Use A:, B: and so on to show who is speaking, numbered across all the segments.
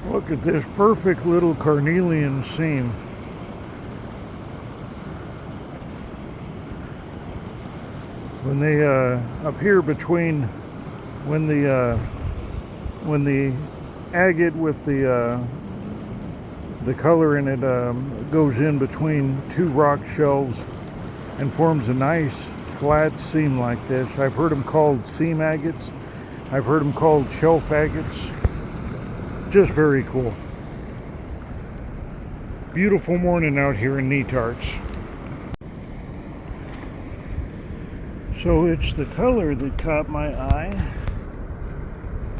A: Look at this perfect little carnelian seam. When they appear between, when the agate with the color in it goes in between two rock shelves and forms a nice flat seam like this. I've heard them called seam agates. I've heard them called shelf agates. Just very cool. Beautiful morning out here in Netarts. So it's the color that caught my eye.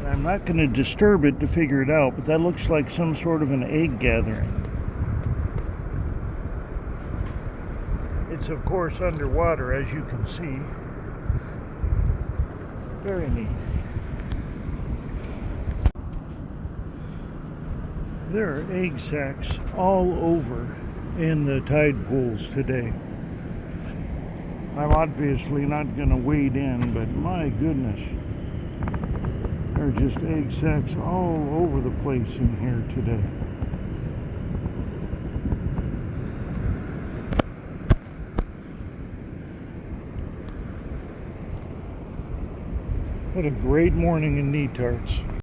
A: I'm not going to disturb it to figure it out, but that looks like some sort of an egg gathering. It's of course underwater, as you can see. Very neat. There are egg sacs all over in the tide pools today. I'm obviously not going to wade in, but my goodness. There are just egg sacs all over the place in here today. What a great morning in Netarts.